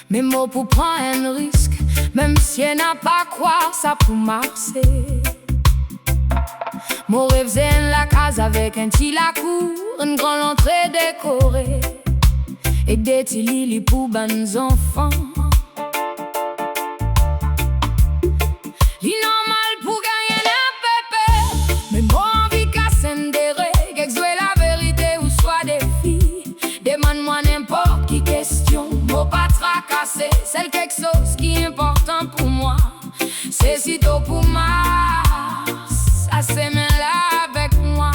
mes mots pour prendre un risque, même si elle n'a pas quoi, ça pour marcher. Mon rêve c'est la case avec un petit la cour, une grande entrée décorée et des petits lits pour bonnes enfants. L'inormal pour gagner un pépé, mais moi envie qu'à s'endérer, qu'exouer la vérité ou soit des filles. Demande-moi n'importe qui question, mot pas tracasser, c'est quelque chose qui est important pour moi. C'est sitôt pour Mars, ça c'est là avec moi.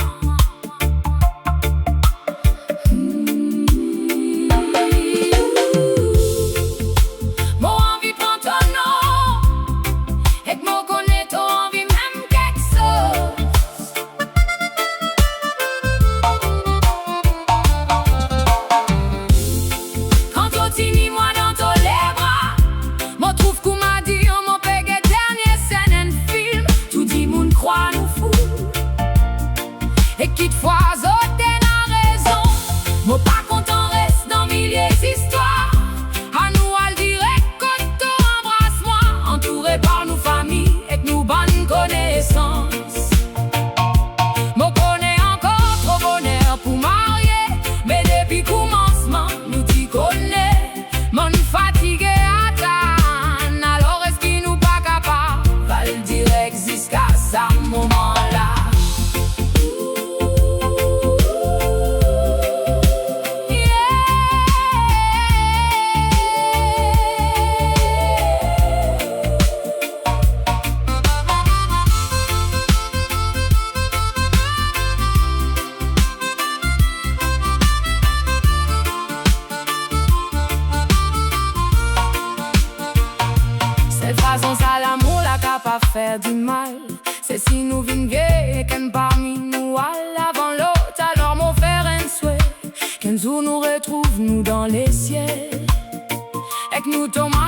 Mon envie prend ton nom, et que mon connaît ton envie même quelque chose. Quand on t'init moi dans ton les bras, mon trouve qu'on m'a dit on m'en paye dernier scène un film. Tout dit moun croit nous fou, et quitte fois autres n'a raison. Mon pas content reste dans milliers d'histoires. À nous à le direct quand on embrasse-moi, entouré par nos familles et que nous bonnes connaissances. Mon connaît encore trop bonheur pour marier, mais depuis commencement nous dit connaît. Mon fatigué attend, alors est-ce qu'il nous pas capable va le direct jusqu'à ce moment-là. Cette façon ça l'amour la capable faire du mal. C'est si nous vînes et qu'un parmi nous à l'avant l'autre, alors mon faire un souhait qu'un jour nous retrouve nous dans les ciels et que nous tombons